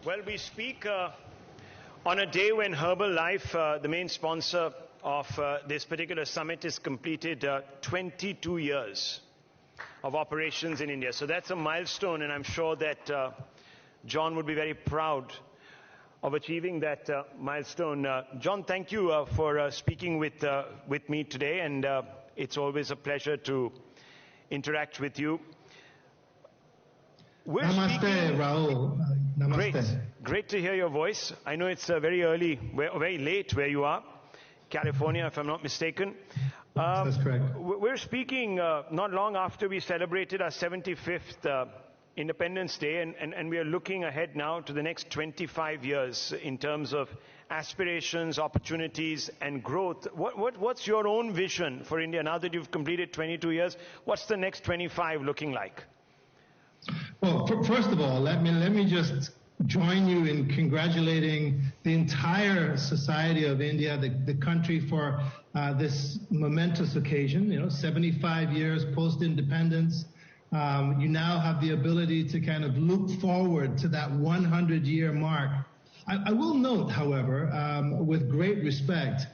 Well, we speak on a day when Herbalife, the main sponsor of this particular summit, has completed 22 years of operations in India. So that's a milestone, and I'm sure that John would be very proud of achieving that milestone. John, thank you for speaking with me today, and it's always a pleasure to interact with you. Namaste, Rahul. Namaste. Great to hear your voice. I know it's very early, very late where you are, California, if I'm not mistaken. That's correct. We're speaking not long after we celebrated our 75th Independence Day, and we are looking ahead now to the next 25 years in terms of aspirations, opportunities, and growth. What's your own vision for India now that you've completed 22 years? What's the next 25 looking like? Well, first of all, let me just join you in congratulating the entire society of India, the country, for this momentous occasion. 75 years post-independence. You now have the ability to kind of look forward to that 100-year mark. I will note, however, with great respect,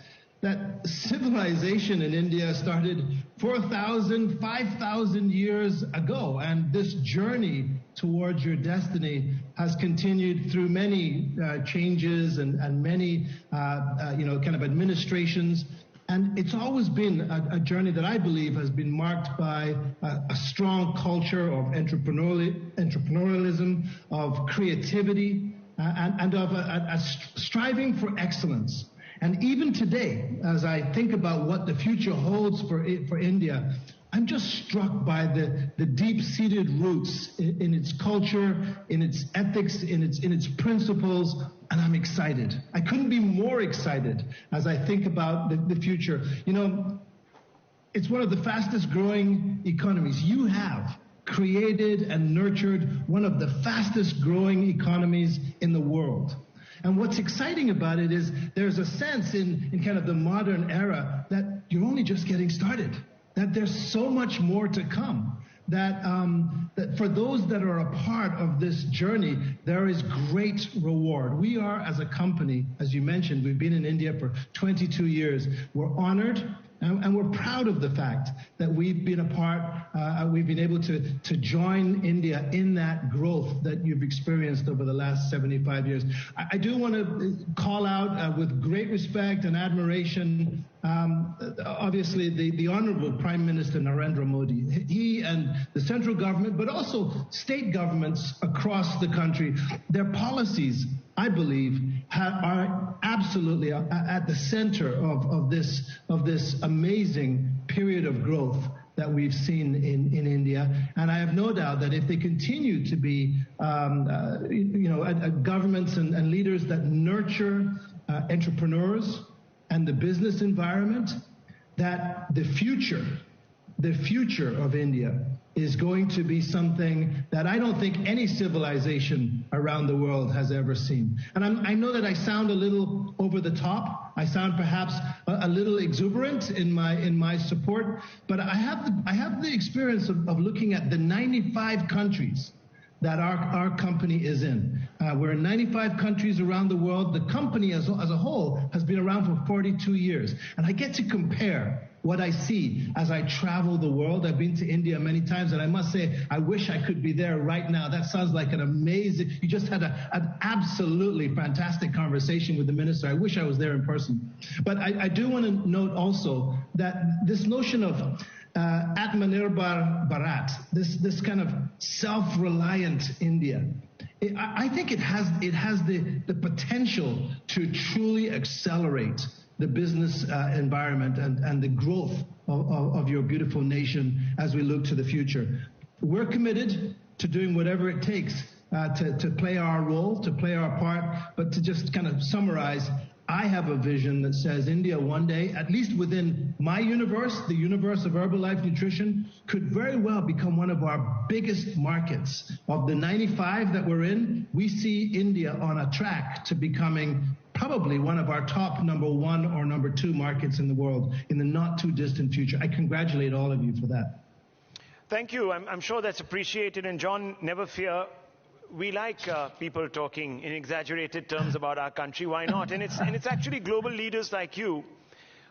that civilization in India started 4,000, 5,000 years ago, and this journey towards your destiny has continued through many changes and many, kind of administrations. And it's always been a journey that I believe has been marked by a strong culture of entrepreneurialism, of creativity, and of a striving for excellence. And even today, as I think about what the future holds for India, I'm just struck by the deep-seated roots in its culture, in its ethics, in its principles, and I'm excited. I couldn't be more excited as I think about the future. It's one of the fastest-growing economies. You have created and nurtured one of the fastest-growing economies in the world. And what's exciting about it is there's a sense in kind of the modern era that you're only just getting started, that there's so much more to come, that for those that are a part of this journey, there is great reward. We are, as a company, as you mentioned, we've been in India for 22 years. We're honored. And we're proud of the fact that we've been we've been able to join India in that growth that you've experienced over the last 75 years. I do want to call out with great respect and admiration, obviously, the Honorable Prime Minister Narendra Modi. He and the central government, but also state governments across the country, their policies, I believe, are absolutely at the center of this amazing period of growth that we've seen in India. And I have no doubt that if they continue to be, governments and leaders that nurture entrepreneurs and the business environment, that the future of India is going to be something that I don't think any civilization around the world has ever seen. And I know that I sound a little over the top. I sound perhaps a little exuberant in my support, but I have the experience of looking at the 95 countries that our company is in. We're in 95 countries around the world. The company as a whole has been around for 42 years. And I get to compare what I see as I travel the world. I've been to India many times, and I must say, I wish I could be there right now. That sounds like an amazing, you just had an absolutely fantastic conversation with the minister. I wish I was there in person. But I do want to note also that this notion of Atmanirbhar Bharat, this kind of self-reliant India, I think it has the potential to truly accelerate the business environment and the growth of your beautiful nation as we look to the future. We're committed to doing whatever it takes to play our role, to play our part, but to just kind of summarize, I have a vision that says India one day, at least within my universe, the universe of Herbalife Nutrition, could very well become one of our biggest markets. Of the 95 that we're in, we see India on a track to becoming probably one of our top number 1 or number 2 markets in the world in the not too distant future. I congratulate all of you for that. Thank you. I'm sure that's appreciated. And John, never fear. we like people talking in exaggerated terms about our country. Why not? And it's actually global leaders like you.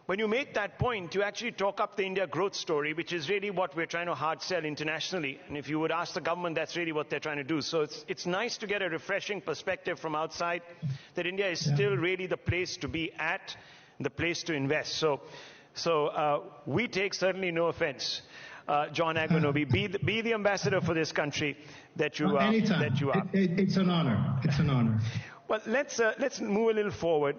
When you make that point, you actually talk up the India growth story, which is really what we're trying to hard sell internationally. And if you would ask the government, that's really what they're trying to do. So it's nice to get a refreshing perspective from outside that India is still really the place to be at, the place to invest. So we take certainly no offense, John Aguanobi. Be the ambassador for this country that you are. Anytime. That you are. It's an honor. It's an honor. Well, let's move a little forward.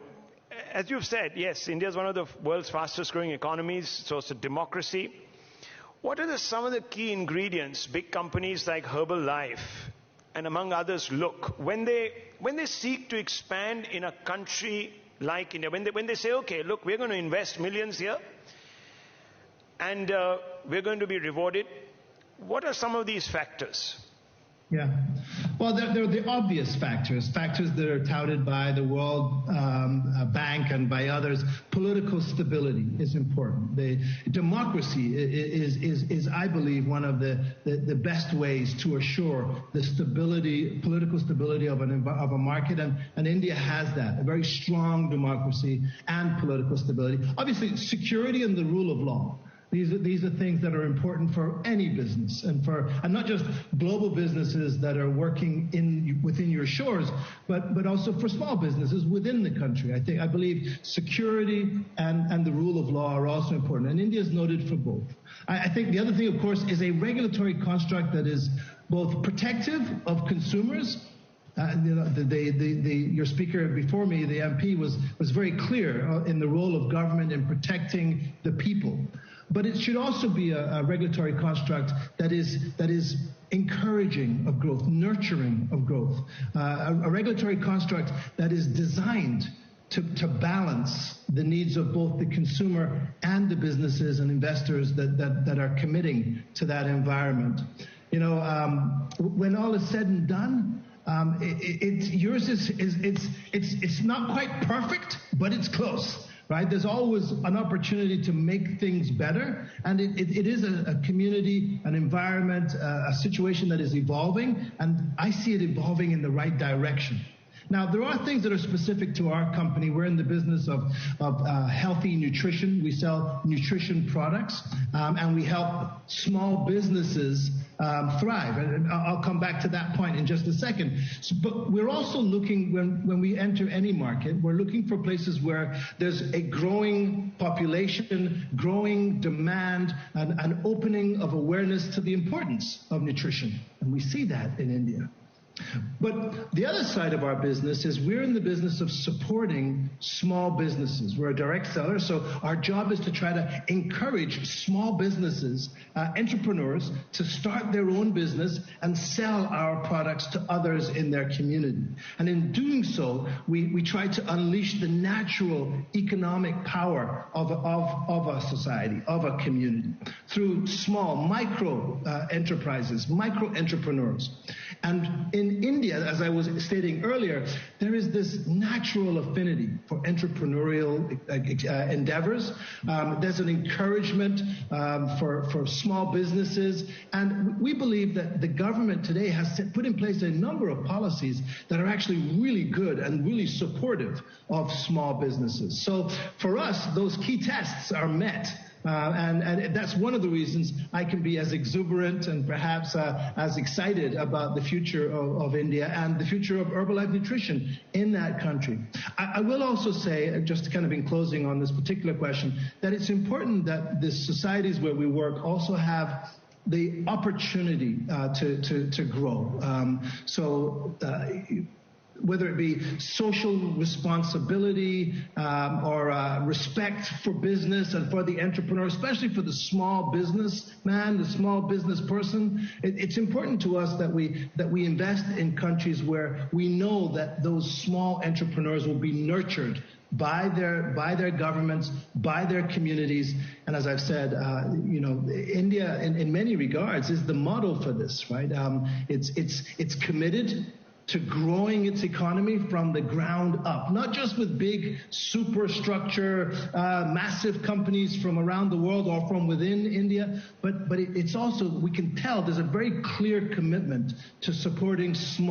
As you've said, yes, India is one of the world's fastest growing economies, so it's a democracy. What are some of the key ingredients big companies like Herbalife and among others look when they seek to expand in a country like India, when they say, okay, look, we're going to invest millions here and we're going to be rewarded? What are some of these factors? Yeah. Well, they're the obvious factors that are touted by the World Bank and by others. Political stability is important. The democracy is, I believe, one of the best ways to assure the stability, political stability of a market, and India has that, a very strong democracy and political stability. Obviously, security and the rule of law. These are things that are important for any business and not just global businesses that are working within your shores, but also for small businesses within the country. I believe security and the rule of law are also important, and India is noted for both. I think the other thing, of course, is a regulatory construct that is both protective of consumers. Your speaker before me, the MP, was very clear in the role of government in protecting the people. But it should also be a regulatory construct that is encouraging of growth, nurturing of growth, a regulatory construct that is designed to balance the needs of both the consumer and the businesses and investors that are committing to that environment. When all is said and done, it's not quite perfect, but it's close. Right? There's always an opportunity to make things better, and it is a community, an environment, a situation that is evolving, and I see it evolving in the right direction. Now, there are things that are specific to our company. We're in the business of healthy nutrition. We sell nutrition products, and we help small businesses thrive. And I'll come back to that point in just a second. But we're also looking, when we enter any market, we're looking for places where there's a growing population, growing demand, and an opening of awareness to the importance of nutrition. And we see that in India. But the other side of our business is we're in the business of supporting small businesses. We're a direct seller, so our job is to try to encourage small businesses, entrepreneurs, to start their own business and sell our products to others in their community. And in doing so, we try to unleash the natural economic power of a society, of a community, through small, micro enterprises, micro entrepreneurs. And in India, as I was stating earlier, there is this natural affinity for entrepreneurial endeavors. There's an encouragement for small businesses. And we believe that the government today has put in place a number of policies that are actually really good and really supportive of small businesses. So for us, those key tests are met. And that's one of the reasons I can be as exuberant and perhaps as excited about the future of India and the future of Herbalife nutrition in that country. I will also say, just kind of in closing on this particular question, that it's important that the societies where we work also have the opportunity to grow. Whether it be social responsibility or respect for business and for the entrepreneur, especially for the small businessman, the small business person, it's important to us that we invest in countries where we know that those small entrepreneurs will be nurtured by their governments, by their communities. And as I've said, India in many regards is the model for this, right? It's committed to growing its economy from the ground up, not just with big superstructure, massive companies from around the world or from within India, but it's also, we can tell there's a very clear commitment to supporting small